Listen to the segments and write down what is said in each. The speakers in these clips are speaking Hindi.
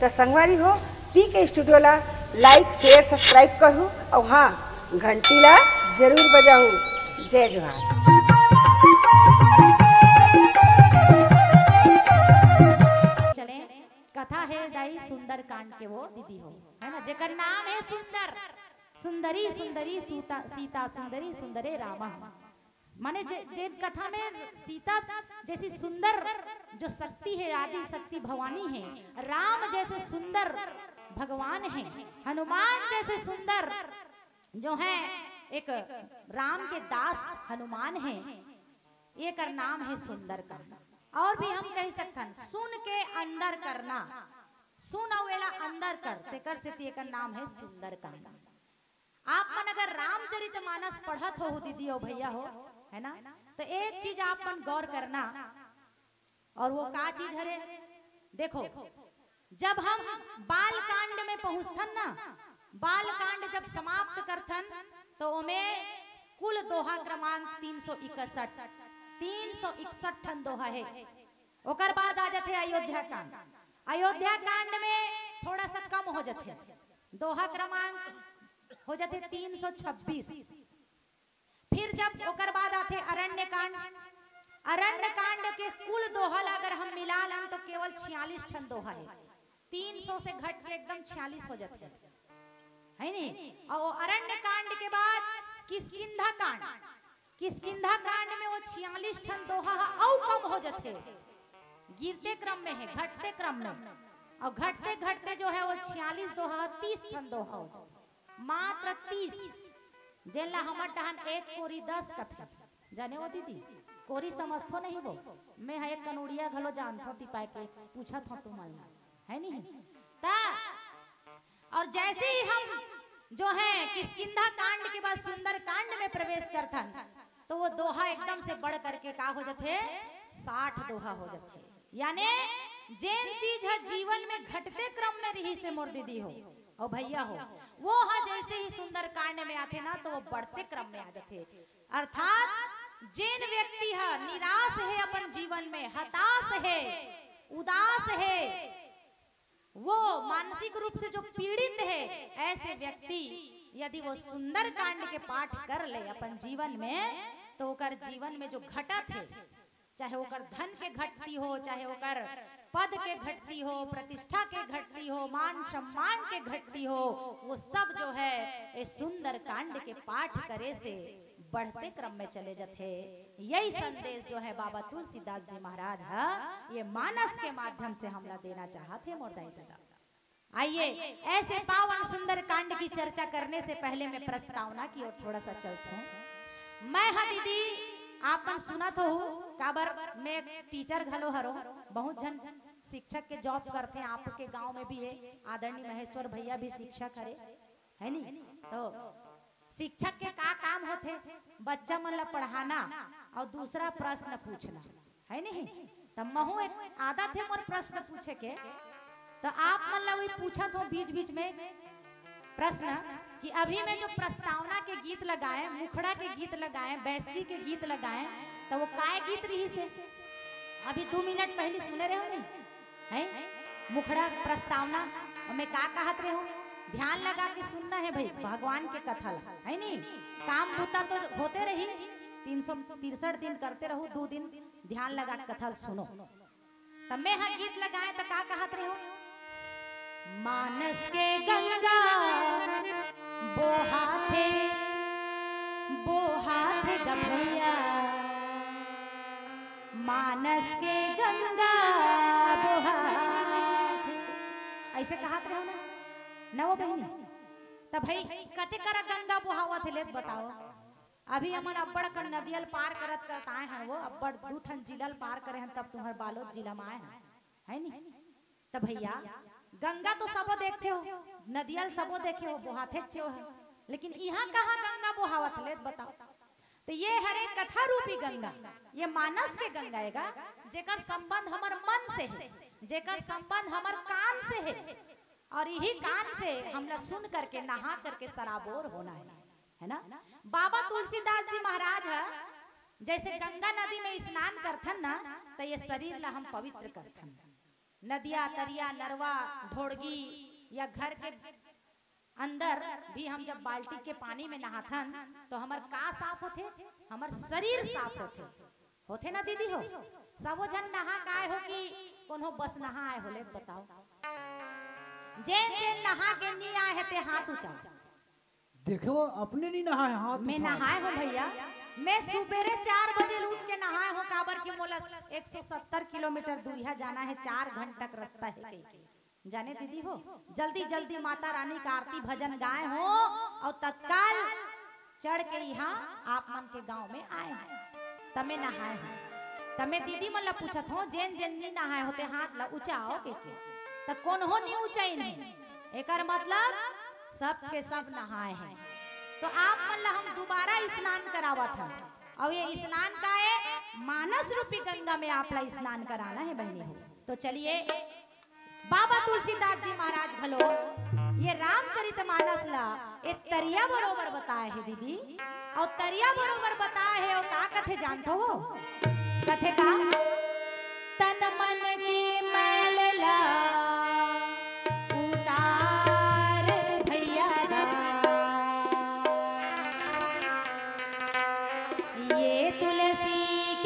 तो संगवारी हो पीके स्टूडियो ला लाइक शेयर सब्सक्राइब करूँ और हाँ घंटी ला जरूर बजाऊँ। जय जोहार। चले कथा है दाई सुंदर कांड के वो दीदी हो है ना, जेकर नाम है सुंदर। सुंदरी सुंदरी सीता सुंदरी सुंदरे रामा। माने जे कथा में सीता जैसी सुंदर जो शक्ति है, आदि शक्ति भवानी है, राम जैसे सुंदर भगवान है, हनुमान जैसे सुंदर जो है एक राम के दास हनुमान है, ये कर नाम है सुंदर कांड। और भी हम कह सकते सुन के अंदर करना, सुन वेला अंदर कर तेकर से तेकर नाम है सुंदर कांड। आप मन अगर रामचरितमानस पढ़त हो दीदी और भैया हो है ना, तो एक चीज आप मन गौर करना, और वो का चीज है देखो, जब हम बाल कांड में पहुंचथन ना, बाल कांड जब समाप्त करथन तो ओमे कुल दोहा क्रमांक 361 ठन दोहा है। ओकर बाद आ जाते अयोध्या कांड। अयोध्या कांड में थोड़ा सा कम हो जाते, दोहा क्रमांक हो जाते 326। फिर जब ओकर बाद आते अरण्य कांड। अरण्य कांड के कुल दोहा अगर हम मिला लें तो केवल 46 ठन दोहा है। 300 से घट के एकदम 46 हो जाते है नहीं। और अरण्य कांड के बाद किष्किंधा कांड। किष्किंधा कांड में वो 46 ठन दोहा और कम हो जाते, गिरते क्रम में है, घटते क्रम में, और घटते घटते जो है वो 46 दोहा 30 ठन दोहा हो जाते, मात्र 30। जेला हमर टहन एक कोरी 10 कथा जाने वो दीदी, कोरी समझतो नहीं वो, मैं है एक कनोड़िया घलो जानतो तिपाए के पूछत हो तुम है नहीं ता। और जैसे ही हम जो है किष्किंधा कांड के बाद सुंदर कांड में प्रवेश करथन तो वो दोहा एकदम से बढ़ करके का हो जाते 60 दोहा हो जाते। यानी जेन चीज है जीवन में घटते क्रम में रही से मोर दीदी हो और भैया हो, वो है जैसे ही सुंदर कांड में आते ना तो वो बढ़ते क्रम में आ जाते। अर्थात जेन व्यक्ति है निराश है अपन जीवन में, हताश है, उदास है, वो मानसिक रूप से जो पीड़ित है, ऐसे व्यक्ति यदि वो सुंदर कांड के पाठ कर ले अपन जीवन में तो ओकर जीवन में जो घटत है, चाहे ओकर धन के घटती हो, चाहे ओकर पद के घटती हो, प्रतिष्ठा के घटती हो, मान सम्मान के घटती हो, वो सब जो है इस सुंदर कांड के पाठ करे से बढ़ते क्रम में चले जाते। यही संदेश जो है बाबा तुलसीदास जी महाराज है ये मानस के माध्यम से हमला देना चाहते मोरदाई दादा। आइए ऐसे पावन सुंदर कांड की चर्चा करने से पहले मैं प्रस्तावना की ओर थोड़ा सा चलता हूँ। मैं हाँ दीदी आपन सुना तो काबर मैं टीचर घलो हरो, बहुत जन शिक्षक के जॉब करते हैं, आपके गांव में भी है, आदरणीय महेश्वर भैया भी शिक्षक है नहीं। तो शिक्षक के का काम होते, बच्चा मन ला पढ़ाना और दूसरा प्रश्न पूछना है नहीं। तब महू एक आदत है मोर प्रश्न पूछे के, तो आप मन ला वही पूछा तो बीच बीच में प्रश्न कि अभी मैं जो प्रस्तावना के गीत लगाए, मुखड़ा के गीत लगाए, बैसकी के गीत लगाए, तो वो काय गीत रही से अभी 2 मिनट पहले सुने रहे हो नहीं है, मुखड़ा प्रस्तावना मैं का कहत रहे हो, ध्यान लगा के सुनना है भाई, भगवान के कथा है नहीं। काम बूता तो होते रही, 363 दिन करते रहो, 2 दिन ध्यान लगा कथा सुनो। तब मैं हाँ गीत लगाए तो का कहत रहे हो, मानस के गंगा बोहाथे गभैया, मानस के गंगा बोहाथे, ऐसे कहत रहे हो ना नवो बहनी। तब भाई कते कर गंगा बोहावत ले बताओ। अभी हमन अब्बड़ कर नदियल पार करत आए हैं, वो अब्बड़ 2 ठन जिलल पार करे हैं, तब तुम्हारे बालोद जिला में आए हैं है नहीं। तब भैया गंगा तो सबो देखते हो, नदियल सबो देखे हो, बोहाते हो है, लेकिन यहाँ कहाँ गंगा बोहावत ले बताओ। तो ये हरे कथा रूपी गंगा, ये मानस के गंगा हैगा, जेकर संबंध हमार मन से है, जेकर संबंध हमार कान से है, और यही कान से हमला सुन करके नहा करके सराबोर होना है ना। बाबा तुलसीदास जी महाराज है जैसे गंगा नदी में स्नान करथन ना, तो ये शरीर ला हम पवित्र करथन, नदिया तरिया नरवा ढोड़गी या घर के अंदर भी हम जब बाल्टी के पानी में नहाथन तो हमार का साफ होथे, हमार शरीर साफ होथे ना दीदी हो। सबो जन नहा गाय हो कि कोनो बस नहा आए होले बताओ। जेन जेन नहा के नहीं आए है ते हाथ ऊंचा। देखो अपने नहीं नहाए हाथ मैं नहाए हो भैया, मैं सुबेरे 4 बजे उठ के नहाए हो। काबर की मोला 170 किलोमीटर दूरिया जाना है, 4 घंटा का रास्ता है जाने दीदी हो। जल्दी जल्दी माता रानी का आरती भजन गाए हो और तत्काल चढ़ के यहाँ आप मन के गांव में आए हैं, तमे नहाए हैं। तमे दीदी मन ला पूछत हो जेन जेन नहीं नहाए होते हाथ ला ऊंचाओ के त कौन हो नहीं ऊंचाई नहीं, एकर मतलब सब के सब नहाए हैं। तो आप मन ला हम दोबारा स्नान करावत हैं और ये स्नान का है मानस रूपी गंगा में आप ला स्नान कराना है बहनी हो। तो चलिए बाबा तुलसीदास जी महाराज घलो ये रामचरितमानस ला एक तरिया बरोबर बताए है दीदी, और तरिया बरोबर बताए है और का कथे जानते हो कथे का तन मन की मैल ला उतार भैया ये तुलसी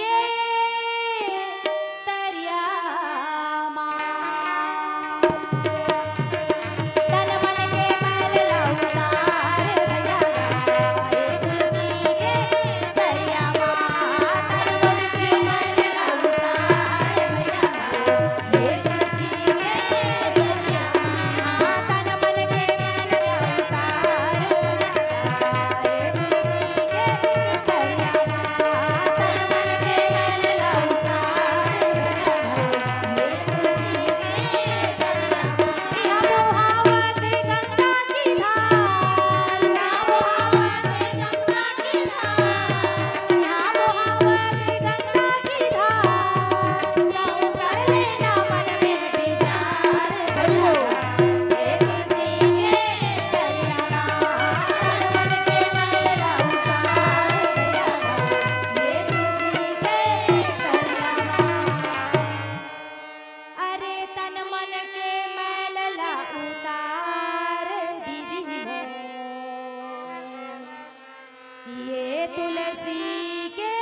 के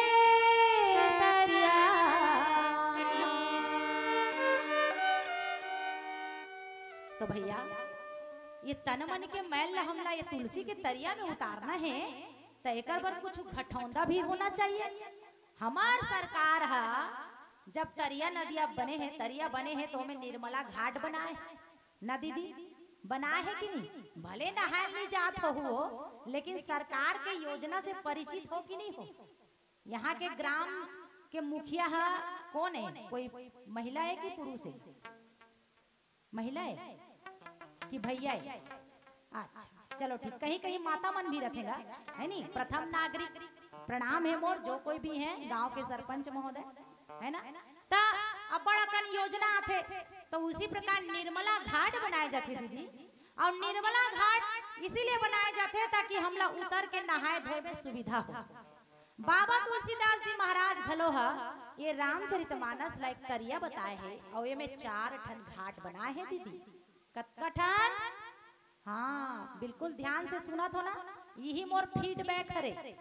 तरिया तो भैया ये तन मन के मैल हमला ये तुलसी के तरिया में उतारना है तो एक बार कुछ घटौंदा भी होना चाहिए। हमार सरकार हा जब तरिया नदिया बने हैं तरिया बने हैं तो हमें निर्मला घाट बनाए ना दीदी, बनाए है कि नहीं? भले नहाए नहीं जात हो लेकिन सरकार के योजना से परिचित हो कि नहीं हो? यहाँ के ग्राम के मुखिया हा कौन है? कोई महिला है कि पुरुष है? महिला है कि भैया है? अच्छा चलो ठीक, कहीं कहीं माता मन भी रखेगा है नी। प्रथम नागरिक प्रणाम है मोर जो कोई भी है गांव के सरपंच महोदय है ना। ता अब बड़ा कन योजना आथे तो उसी प्रकार निर्मला घाट बनाए जाते दीदी, और निर्मला घाट इसीलिए बनाए जाते ताकि हमला उतर के नहाए धोए में सुविधा हो। बाबा तुलसीदास जी महाराज घलोहा ये रामचरितमानस ला एक तरिया बताए है और ये में 4 ठन घाट बनाए हैं दीदी। कतका ठन? हाँ बिल्कुल ध्यान से सुनत हो ना, यही मोर फीडबैक हरे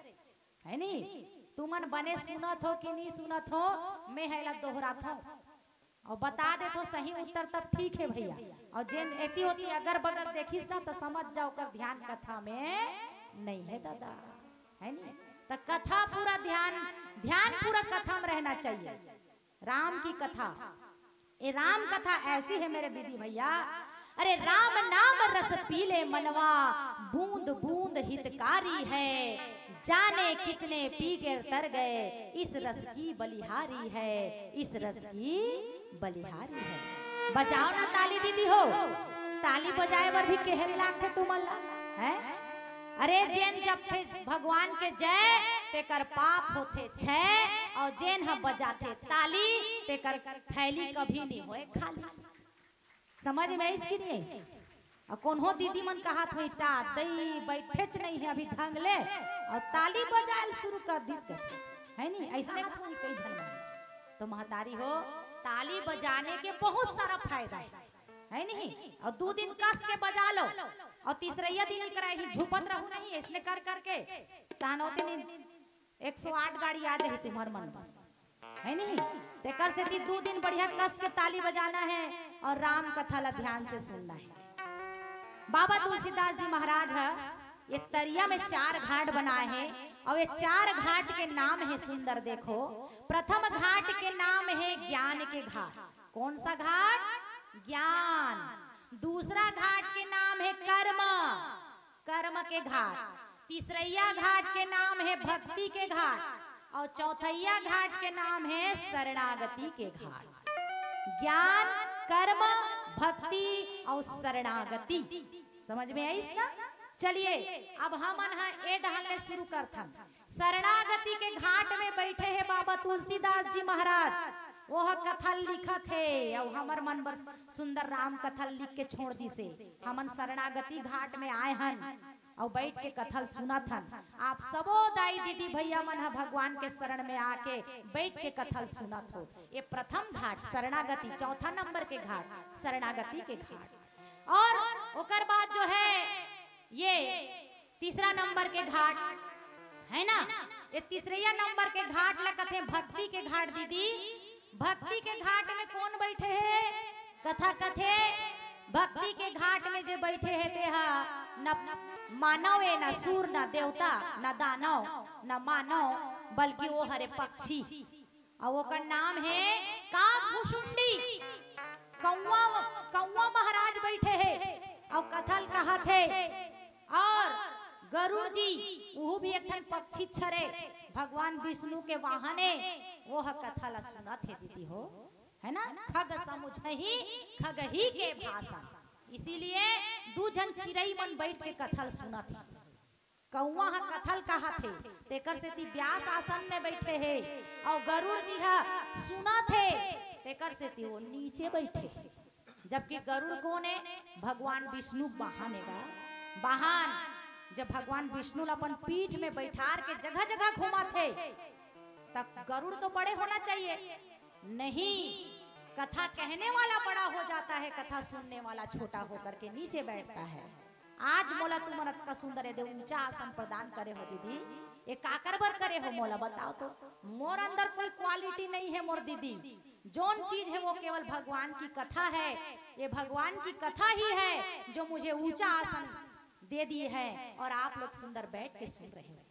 है नी। तुमन बने सुनत हो कि नहीं सुनत हो, मैं हैला दोहरात हो और बता दे तो सही उत्तर तब ठीक है भैया। और जेन एती होती अगर बगल देखिस ना तो समझ जाओ कर ध्यान कथा में नहीं है दादा है नी। तो कथा पूरा ध्यान पूरा कथा में रहना चाहिए। राम की कथा, ये राम कथा ऐसी है मेरे दीदी भैया। अरे राम नाम रस पीले मनवा, बूंद बूंद हितकारी है, जाने कितने पी के तर गए, इस रस की बलिहारी है, इस रस की बलिहारी है। बजाओ ना ताली दीदी हो, ताली बजाए बर भी केहल लाग थे तुमला है। अरे जेन जब थे भगवान के जय तेकर पाप होते छे, और जेन हम बजाते ताली तेकर थैली कभी नहीं होए खाली। समझ में इसकी नहीं? और कौन हो दीदी मन कहा था टा दई बैठेच नहीं है अभी ढंग ले और ताली बजाए शुरू कर दिस है नहीं ऐसने कई झन। तो महतारी हो ताली बजाने के बहुत सारा फायदा है नहीं। और 2 दिन कस के बजा लो और तीसरा दिन ही झुपत रहू नहीं, इसने कर करके तानोते नहीं 108 गाड़ी आ जाए तुम्हार मन में, है नहीं। तेकर से 2 दिन बढ़िया कस के ताली बजाना है और राम कथा ला ध्यान से सुनना है। बाबा तुलसीदास जी महाराज है, ये तरिया में 4 घाट बनाए हैं और ये 4 घाट के नाम है सुंदर। देखो, प्रथम घाट के नाम है ज्ञान के घाट। कौन सा घाट? ज्ञान। दूसरा घाट के नाम है कर्म, कर्म के घाट। तीसरा घाट के नाम है भक्ति के घाट और चौथैया घाट के नाम है शरणागति के घाट। ज्ञान, कर्म, भक्ति और शरणागति, समझ में आई ना? चलिए अब हम ए डहल शुरू करथन। शरणागति के घाट में बैठे हैं बाबा तुलसीदास जी महाराज, वो कथा लिखत है और हमर मन बर सुंदर राम कथा लिख के छोड़ दी से। हमन शरणागति घाट में आए हन और बैठ के कथा सुनत हन। आप सबो दाई दीदी भैया मन भगवान के शरण में आके बैठ के कथा सुनत हो। ये प्रथम घाट शरणागति, चौथा नंबर के घाट शरणागति के घाट। और ओकर बाद जो है ये तीसरा नंबर के घाट है ना, ये तीसरा नंबर के घाट लगते भक्ति के घाट। दीदी, भक्ति के घाट में कौन बैठे है? कथा कथे भक्ति के घाट में जो बैठे है तेहा न मानव है, न सूर, न देवता, न दानव, न मानव, बल्कि वो हरे पक्षी और वो का नाम है काकभुसुंडी। कौवा महाराज बैठे है और कथल कहा थे। और गरुड़ जी वो भी एक पक्षी छरे भगवान विष्णु के वाहने, वो कथा ला सुना थे दीदी हो, है ना। खग समुझ ही खग ही के भाषा, इसीलिए 2 जन चिड़ई मन बैठ के कथल सुना थी। कौवा कथल कहा थे, तेकर से ती व्यास आसन में बैठे है और गरुड़ जी सुना थे, तेकर से ती वो नीचे बैठे। जबकि गरुड़ कौन है? भगवान विष्णु बहानेगा। वाहन जब भगवान विष्णु अपन पीठ में बैठार के जगह जगह घुमा थे, तब गरुड़ तो बड़े होना चाहिए नहीं, कथा कहने वाला बड़ा हो जाता है, कथा सुनने वाला छोटा होकर के नीचे बैठता है। आज मोला तुम का सुंदर दे ऊंचा आसन प्रदान करे हो दीदी, ये काकर बर करे हो मोला बताओ तो। मोर अंदर कोई क्वालिटी नहीं है मोर दीदी, जोन चीज है वो केवल भगवान की कथा है। ये भगवान की कथा ही है जो मुझे ऊंचा आसन दे दी है और आप लोग सुंदर बैठ के सुन रहे हो।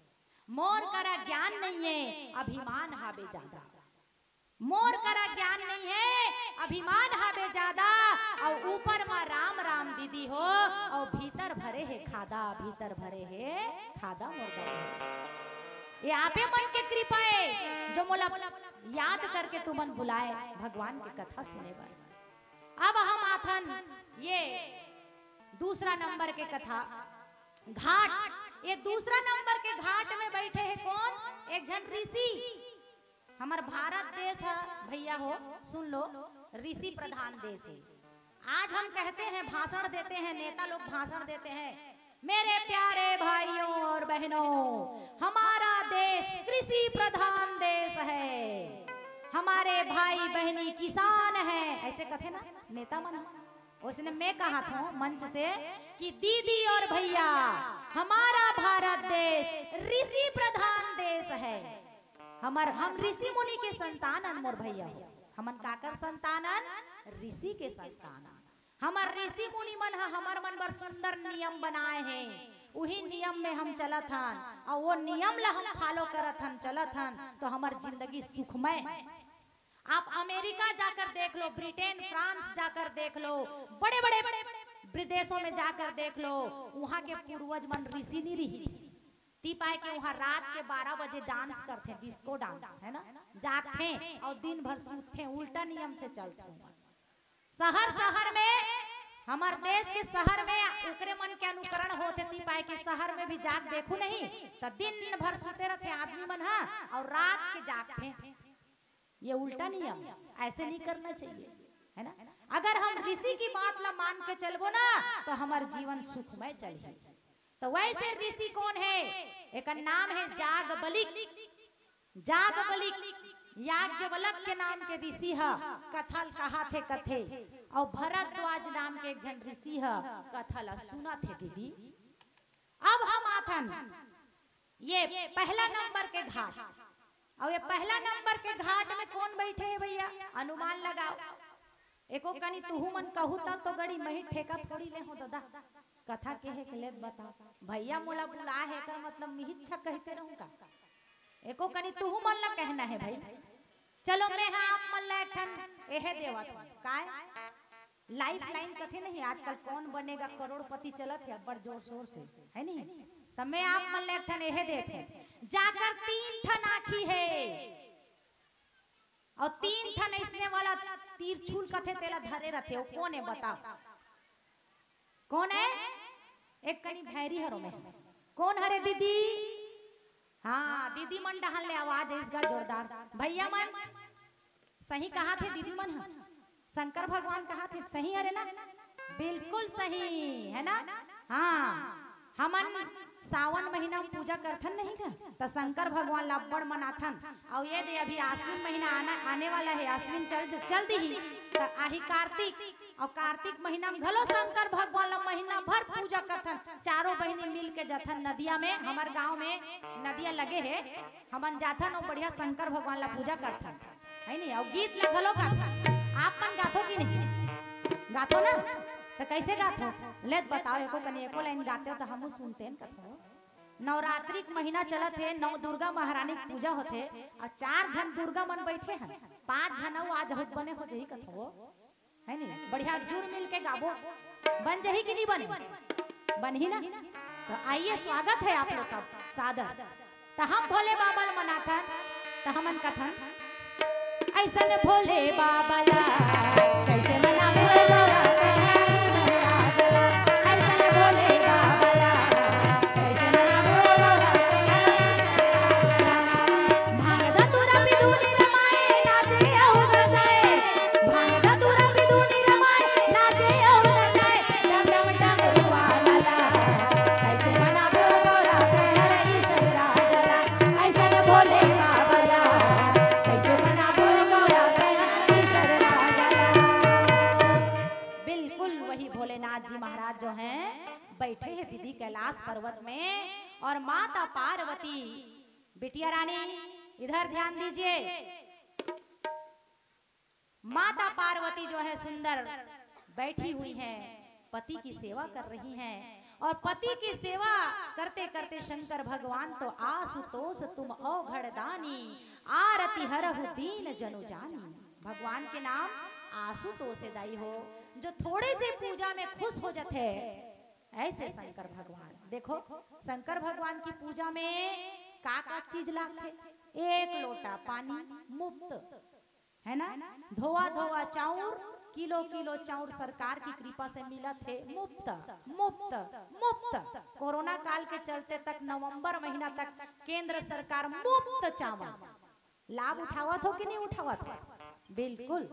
मोर करा ज्ञान नहीं है, अभिमान हावे ज्यादा। मोर करा ज्ञान नहीं है, अभिमान हावे ज्यादा। और ऊपर में राम राम दीदी हो और भीतर भरे है खादा, भीतर भरे है खादा मोर। ये आपे मन के कृपा है जो मोला याद करके तुमन बुलाए भगवान की कथा सुने बार। अब हम आथन ये दूसरा नंबर के कथा घाट। ये दूसरा नंबर के घाट में बैठे हैं कौन? एक जन ऋषि। हमार भारत देश है भैया हो, सुन लो, ऋषि प्रधान देश है। आज हम कहते हैं, भाषण देते हैं, नेता लोग भाषण देते हैं, मेरे प्यारे भाइयों और बहनों, हमारा देश कृषि प्रधान देश है, हमारे भाई बहनी किसान है, ऐसे कथे ना नेता मन। उसने मैं कहा था मंच से कि दीदी और भैया, हमारा भारत देश ऋषि प्रधान देश है। हम ऋषि मुनि के संतानन मोर भैया, हमन काकर संतानन? ऋषि के संतानन। हमार ऋषि मुनि मन हमार मन बर सुंदर नियम बनाए हैं, वही नियम में हम चलत हन और वो नियम ला हम फॉलो करत हन, चलत हन, तो हमार जिंदगी सुखमय। आप अमेरिका जाकर देख लो, ब्रिटेन, फ्रांस जाकर देख लो, बड़े बड़े विदेशों में जाकर देख लो, वहाँ के पूर्वज मन ऋषि नहीं रही ती पाए के वहाँ रात के 12 बजे डांस करते, डिस्को डांस है ना, जागते और दिन भर सूतते, उल्टा नियम से चलते। शहर में, हमारे देश के शहर में उकरे मन के अनुकरण होते ती पाए के शहर में भी जाग देखू नहीं तो दिन भर सोते रहते आदमी मन और रात के जागते। ये उल्टा नियम, ऐसे नहीं करना चाहिए, है ना। अगर हम ऋषि की बात ला मान के चलबो ना तो हमार जीवन सुखमय चले। तो वैसे ऋषि कौन है? एक नाम है जागबलिक। जागबलिक याज्ञवल्क के नाम के ऋषि है, कथल कहा थे कथे। और भरद्वाज नाम के एक जन ऋषि है, कथल सुना थे दीदी। अब हम आथन ये पहला नंबर के घाट, और ये पहला नंबर के घाट में कौन बैठे है भैया, अनुमान लगाओ। एको कनी तुहू मन कहू तो गड़ी मही ठेका थोड़ी ले हो दादा, कथा के है ले बताओ भैया, मोला बुला है कर मतलब मिहिच्छा कहते रहूंगा। एको कनी तुहू मन ला कहना है भाई। चलो मैं हाँ आप मन ला एकठन एहे देवत काय लाइफ लाइन कथे नहीं, आजकल कौन बनेगा करोड़पति चलत है बड़ जोर शोर से, है नहीं। तब मैं आप मन ला एकठन एहे देथे, जाकर 3 ठन आखी है और 3 ठन इसने वाला तीरछूल कथे तेला धरे रथे। वो कौन है बताओ, कौन है? एक कनी भैरी हरो में कौन हरे दीदी? हाँ दीदी मन डहल ले आवाज है इसका जोरदार। भैया मन सही कहा थे, दीदी मन शंकर भगवान कहा थे, सही हरे ना? बिल्कुल सही है ना। हाँ हमन सावन महीना में पूजा करथन नहीं का, तो शंकर भगवान लब्बड़ मनाथन। और ये दे अभी आश्विन महीना आने वाला है, आश्विन चल दी ही तो आही कार्तिक, और कार्तिक महीना में घलो शंकर भगवान ला महीना भर पूजा करथन। चारों बहनी मिल के जाथन नदिया में, हमार गांव में नदिया लगे है, हमन जाथन और बढ़िया शंकर भगवान ला पूजा करथन, है नहीं। और गीत ला घलो गाथन। आप मन गाथो कि नहीं? गाथो ना, तो कैसे गाथो ले बताओ। एको कनी एको लाइन गाते हो तो हमू सुनते हैं कथो। नवरात्रि के महीना चलत है, 9 दुर्गा महारानी की पूजा होते, और 4 जन दुर्गा मन बैठे हैं, 5 जन आज होत बने हो जही कथो, है नहीं। बढ़िया जुड़ मिल के गाबो, बन जही कि नहीं बने? बन ही ना। तो आइए स्वागत है आप लोग का सादर। तो हम भोले बाबा मनाथन, तो हमन कथन ऐसा भोले बाबा ला कैसे मनावे बैठे हैं दीदी कैलाश पर्वत में। और माता पार्वती, बिटिया रानी इधर ध्यान दीजिए, माता पार्वती जो है सुंदर बैठी हुई हैं, पति की सेवा कर रही हैं। और पति की सेवा करते करते शंकर भगवान तो आशुतोष तुम औघड़दानी, आरती हरहु दीन जनु जानी। भगवान के नाम आशुतोष दाई हो, जो थोड़े से पूजा में खुश हो जाते, ऐसे शंकर भगवान। देखो शंकर भगवान की पूजा में का चीज लागते? 1 लोटा पानी मुफ्त, है ना। धोआ धोआ चाउर, किलो किलो चाउर सरकार की कृपा से मिला थे, मुफ्त मुफ्त मुफ्त। कोरोना काल के चलते तक नवंबर महीना तक केंद्र सरकार मुफ्त चावल लाभ उठावत हो कि नहीं उठावत? बिल्कुल।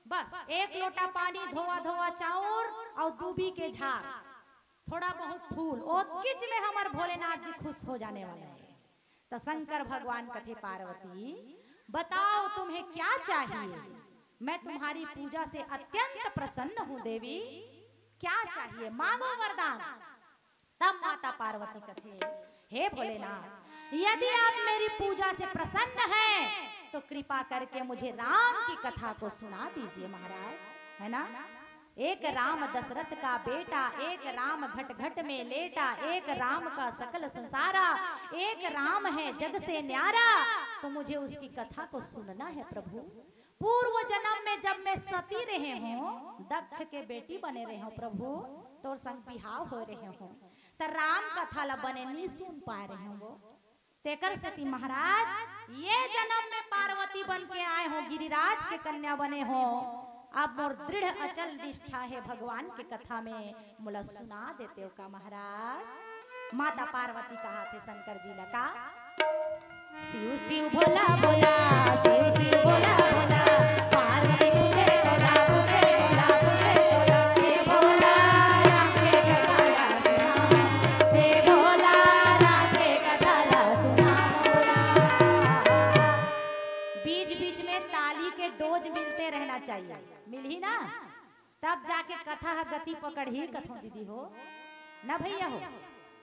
बस 1 लोटा पानी, धोआ धोआ चाउर और दूबी के झाड़, थोड़ा बहुत फूल, और किच में हमार भोलेनाथ जी खुश हो जाने वाले हैं। तो शंकर भगवान कथे पार्वती बताओ तुम्हें क्या चाहिए, मैं तुम्हारी पूजा से अत्यंत प्रसन्न हूँ देवी, क्या चाहिए मांगो वरदान। तब माता पार्वती कथे हे भोलेनाथ, यदि आप मेरी पूजा से प्रसन्न हैं तो कृपा करके मुझे राम की कथा को सुना दीजिए महाराज, है ना। एक राम दशरथ का बेटा, एक राम घट घट में लेटा, एक राम का सकल संसारा, एक राम है जग से न्यारा, तो मुझे उसकी कथा को सुनना है प्रभु। पूर्व जन्म में जब मैं सती रहे हूँ, दक्ष के बेटी बने रहे हूँ प्रभु, तो संग बिहाव हो रहे हूँ, तो राम कथा ला बने नहीं सुन पा रहे हूँ। तेकर सती महाराज ये जन्म में पार्वती बन के आए हो, गिरिराज के कन्या बने हो, अब मोर दृढ़ अचल निष्ठा है भगवान के कथा में, मुला सुना देते हो का महाराज। माता पार्वती कहा थे शंकर जी लगा, शिव शिव भोला भोला, शिव शिव भोला भोला, पार्वती मुझे भोला मुझे भोला मुझे भोला, हे भोला राम के कथा ला सुना, हे भोला राम के कथा ला सुना। बीज पति पकड़ ही कथो दीदी हो ना भैया हो,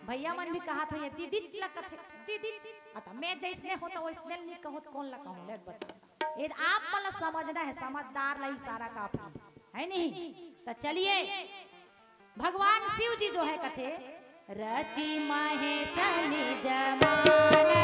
भैया मन भी कहा तो ये दीदी लगत है दीदी अता मैं जैसने हो तो वैसने नहीं कहो तो कौन ला कहूं ले बता। ये आप मला समझना है, समझदार ला इशारा काफी है नहीं। तो चलिए भगवान शिव जी जो है कथे रची महेश निज मान सरा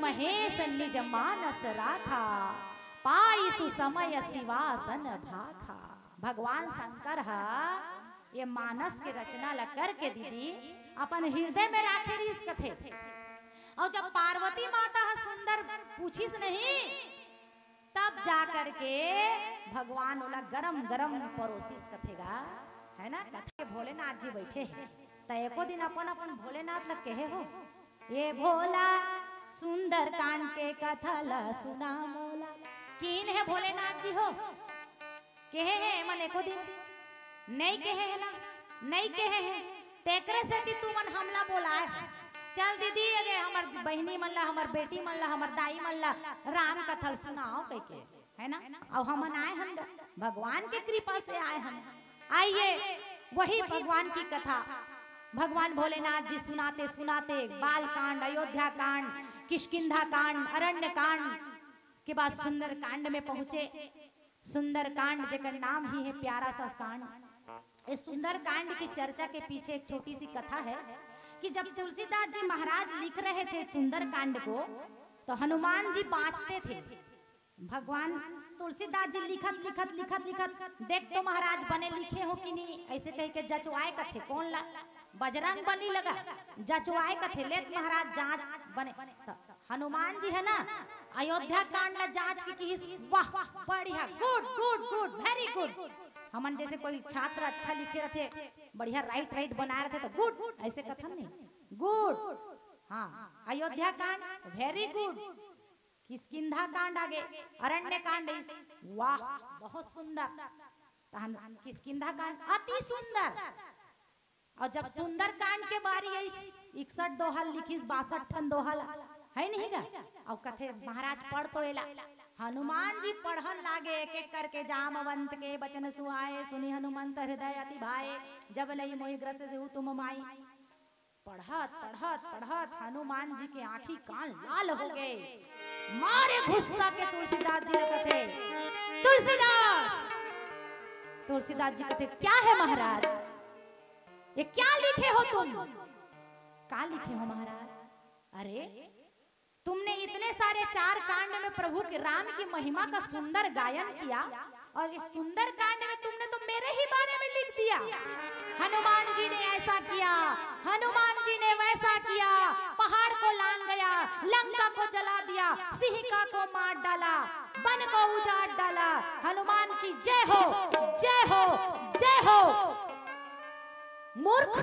महेश निज मानस राखा पाई सुसमय शिवासन भाखा। भगवान शंकर ये मानस के रचना ला करके दीदी अपन हृदय में राखे इस कथे। और जब पार्वती माता सुंदर पूछिस नहीं तब जा करके भगवान ओला गरम गरम परोसिस कथेगा है ना। कथे भोलेनाथ जी बैठे हैं तो एको दिन अपन अपन भोलेनाथ लग कहे हो ये भोला सुंदर कांड के कथा ला सुना मोला। किन है भोलेनाथ जी हो कहे है मन एको दिन नहीं कहे है ना, नहीं कहे है तेकरे से कि तू मन हमला बोलाए। चल दीदी अगे हमर बहनी मन ला हमर बेटी मन ला हमर दाई मन ला राम कथा सुनाओ कह के है ना। और हमन आए हम भगवान के कृपा से आए हम। आइए वही भगवान की कथा भगवान भोलेनाथ जी सुनाते सुनाते बाल कांड, अयोध्या कांड, किष्किंधा कांड, अरण्य कांड के बाद सुंदर कांड में पहुंचे। सुंदर कांड जेकर नाम ही है प्यारा सा कांड। इस सुंदर कांड की चर्चा के पीछे एक छोटी सी कथा है कि जब तुलसीदास जी महाराज लिख रहे थे सुंदर कांड को तो हनुमान जी बाँचते थे। भगवान तुलसीदास जी लिखत लिखत लिखत लिखत देख तो महाराज बने लिखे हो कि नहीं ऐसे कह के जचवाए कथे कौन ला बजरंग बली लगा जचवाए कथे लेत महाराज जांच बने। तो हनुमान जी है ना अयोध्या कांड ला जांच की वाह बढ़िया good good good very good. हमन जैसे कोई छात्र अच्छा लिखे रहते बढ़िया राइट राइट बनाए रहते तो गुड ऐसे कथन नहीं गुड। हाँ अयोध्या कांड वेरी गुड, किष्किंधा कांड आगे अरण्य कांड वाह बहुत सुंदर, किष्किंधा कांड अति सुंदर। और जब सुंदर कांड के बारी आई 61 दोहा लिखिस 62 ठन दोहा है नहीं गा। और कथे महाराज पढ़ तो एला हनुमान जी पढ़न लागे एक एक करके जामवंत के बचन सुहाए सुनी हनुमंत हृदय अति भाए जब लई मोहि ग्रस से तुम माई। पढ़त पढ़त पढ़त हनुमान जी के आंखी कान लाल हो गए। मारे गुस्सा के तुलसीदास जी ने कथे तुलसीदास जी कथे क्या है महाराज ये क्या लिखे हो तुम, क्या लिखे हो महाराज। अरे तुमने इतने सारे 4 कांड में प्रभु के राम की महिमा का सुंदर गायन किया और इस सुंदर कांड में तुमने तो मेरे ही बारे में लिख दिया। हनुमान जी ने ऐसा किया, हनुमान जी ने वैसा किया, पहाड़ को लांग गया, लंका को जला दिया, सिंहिका को मार डाला, वन को उजाड़ डाला। हनुमान की जय हो जय हो जय हो। मूर्ख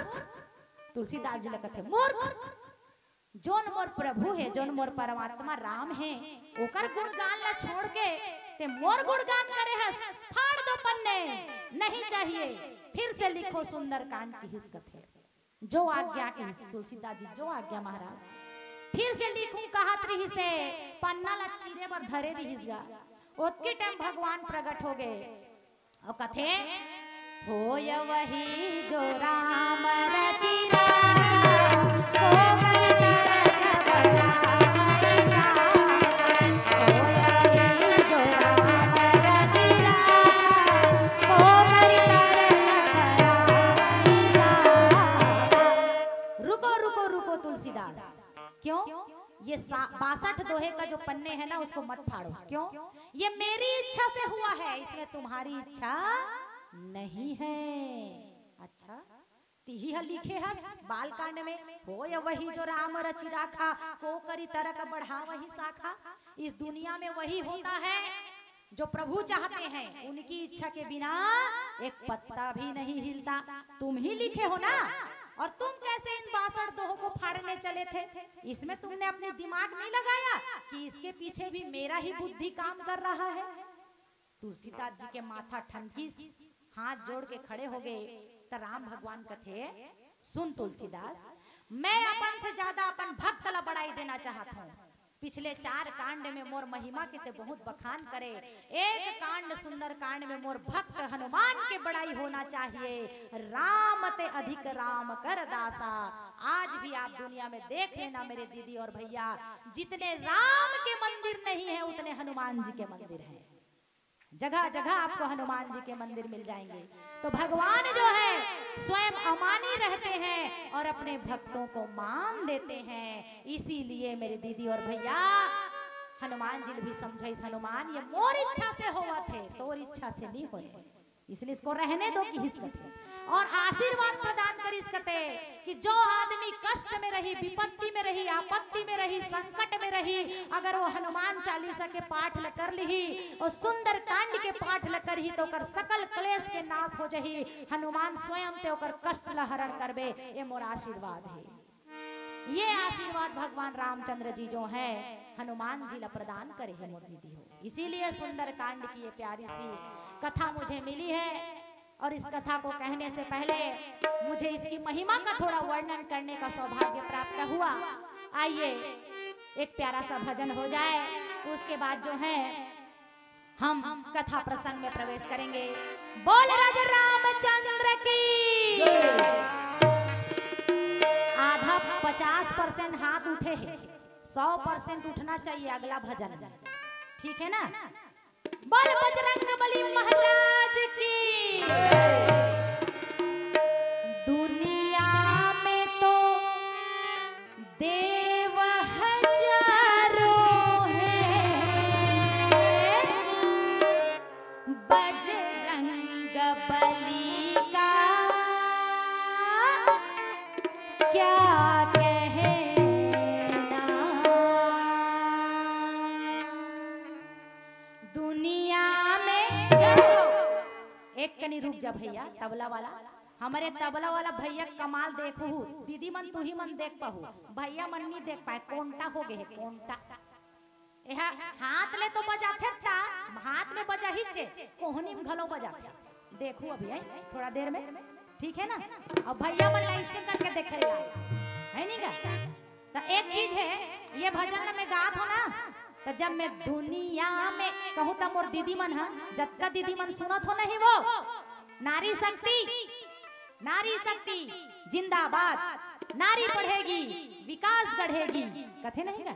तुलसीदास जी लिखते मूर्ख जोन मोर प्रभु है जोन मोर परमात्मा राम है ओकर गुणगान ला छोड़ के ते मोर गुणगान करे हस। फाड़ दो पन्ने नहीं चाहिए, फिर से लिखो सुंदर कांड की हिस कथे जो आज्ञा की हिस। तुलसीदास जी जो आज्ञा महाराज फिर से लिखूं कहत रही से पन्ना ला चीरे पर धरे रहीस गा। ओतके टाइम भगवान प्रकट हो गए और कथे होय वही जो राम रचिरा क्यों ये 62 दोहे का जो पन्ने है ना उसको मत फाड़ो। क्यों ये मेरी इच्छा से हुआ है इसमें तुम्हारी इच्छा नहीं है। अच्छा तिही लिखे हस बाल कांड में हो या वही जो राम रचि राखा को करी तरक बढ़ा वही शाखा। इस दुनिया में वही होता है जो प्रभु चाहते हैं, उनकी इच्छा के बिना एक पत्ता भी नहीं हिलता। तुम ही लिखे हो ना, और तुम कैसे इन 62 दोहों को फाड़ने चले थे। इसमें तुमने अपने दिमाग नहीं लगाया कि इसके पीछे भी मेरा ही बुद्धि काम कर रहा है। तुलसीदास जी के माथा ठंडी हाथ जोड़ के खड़े हो गए। तो राम भगवान कथे, सुन तुलसीदास, मैं अपन से ज्यादा अपन भक्त ला बढ़ाई देना चाहता हूँ। पिछले 4 कांड में मोर महिमा के ते बहुत बखान करे, एक कांड सुंदर कांड में मोर भक्त हनुमान के बड़ाई होना चाहिए। राम ते अधिक राम कर दासा। आज भी आप दुनिया में देख लेना मेरे दीदी और भैया, जितने राम के मंदिर नहीं है उतने हनुमान जी के मंदिर हैं। जगह जगह आपको हनुमान जी के मंदिर मिल जाएंगे। तो भगवान जो है स्वयं अमानी रहते हैं और अपने भक्तों को मान देते हैं। इसीलिए मेरे दीदी और भैया, हनुमान जी भी समझे, हनुमान ये मोर इच्छा से हुआ थे, तोर इच्छा से नहीं होए, इसलिए इसको रहने दो कि हिस्कते और आशीर्वाद प्रदान कर इसकते कि जो आदमी कष्ट में रही, विपत्ति में रही, आपत्ति में रही, संकट में रही, अगर वो हनुमान चालीसा के पाठ ल कर ली और सुंदर कांड के पाठ ल कर ही तो कर सकल क्लेश के नाश हो जही। हनुमान स्वयं ते ओकर कष्ट ला हरण करबे, ये मोर आशीर्वाद है। ये आशीर्वाद भगवान रामचंद्र जी जो है हनुमान जी ला प्रदान करे है मोर दीदी हो। इसीलिए सुंदर कांड की ये प्यारी सी कथा मुझे मिली है। और इस कथा को कहने से पहले मुझे इसकी महिमा का थोड़ा वर्णन करने का सौभाग्य प्राप्त हुआ। आइए एक प्यारा सा भजन हो जाए, उसके बाद जो है हम कथा प्रसंग में प्रवेश करेंगे। बोल राजा रामचंद्र की। आधा 50% हाथ उठे हैं, 100% उठना चाहिए अगला भजन, ठीक है ना? बोल बजरंगबली महाराज की। दुनिया में तो देव हजारों हैं, बजरंगबली का क्या कहना। दुनिया में एक कनी रुक जा भैया, तबला वाला, हमारे तबला वाला भैया कमाल देखो, दीदी मन तू ही मन देख पाहू, भैया मन नहीं देख पाए, कोंटा हो गए, कोंटा हाथ ले तो बजाते था, हाथ में बजा हिचे, कोहनी में घलो बजाते। देखो अभी है थोड़ा देर में, ठीक है ना? और भैया मन ऐसे करके देखेगा, है नहीं का? तो एक चीज है, ये भजन में गात हो ना, तो जब मैं दुनिया में कहूँ तो मोर दीदी मन है, जब का दीदी मन सुनत हो नहीं वो नारी शक्ति, नारी शक्ति जिंदाबाद, नारी पढ़ेगी विकास गढ़ेगी, कथे नहीं का?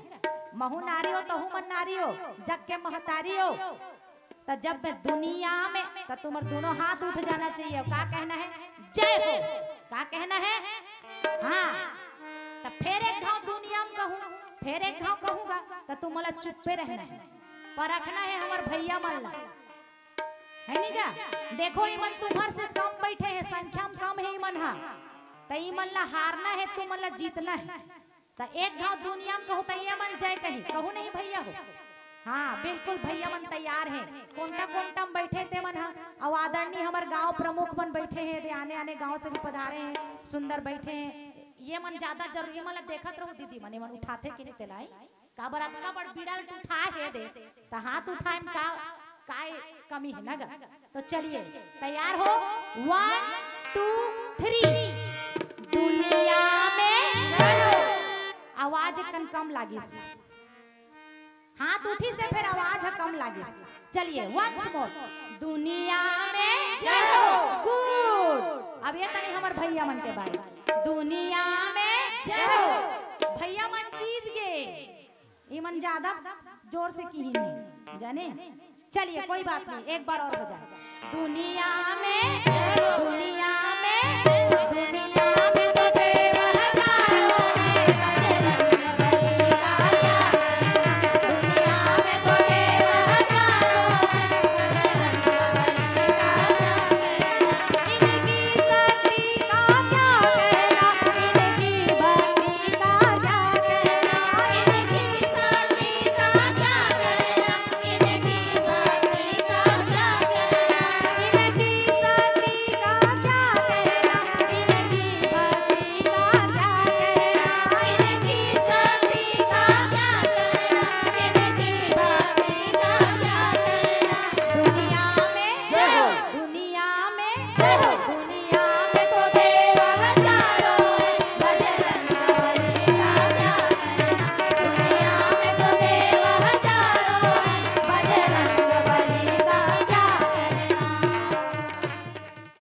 महू नारी हो तो मन नारी हो, जग के महतारी हो। तो जब मैं दुनिया में, तो तुम्हारे दोनों हाथ उठ जाना चाहिए। क्या कहना है? जय हो। क्या कहना है? हाँ। तो फिर एक घाव दुनिया में कहूँ, फिर एक घाव कहूँगा, तो तुम मला चुप्पे रहना है, परखना है हमार भैया मन, है नहीं का? देखो इमन तुम्हार से कम बैठे हैं, संख्या में कम है इमन, हाँ, तो इमन ला हारना है, तुम ला जीतना है। तो एक घाव दुनिया में कहूँ तो ये मन जय कही, कहूँ नहीं भैया हो? हाँ बिल्कुल, भैया मन तैयार है, कोंटा कोंटा में बैठे थे मन, हाँ। और आदरणीय हमारे गांव प्रमुख मन बैठे हैं, आने आने गांव से भी पधारे हैं, सुंदर बैठे हैं। ये मन ज्यादा जरूरी मन देखत रहो दीदी मन, मन उठाते कि नहीं तेलाई का बरात का बड़ बिड़ाल उठा है दे, तो हाथ उठाए में का कमी है ना गा? तो चलिए तैयार हो, 1 2 3। दुनिया में आवाज कम लागिस, हाथ उठी से फिर आवाज कम लागिस। चलिए वंस मोर, दुनिया में गुड। अब ये तनी हमार भैया मन के बारे, दुनिया में जय हो। भैया मन जीत गए, ये मन ज्यादा जोर से की ही नहीं जाने। चलिए कोई बात नहीं, एक बार और हो जाए। दुनिया में, दुनिया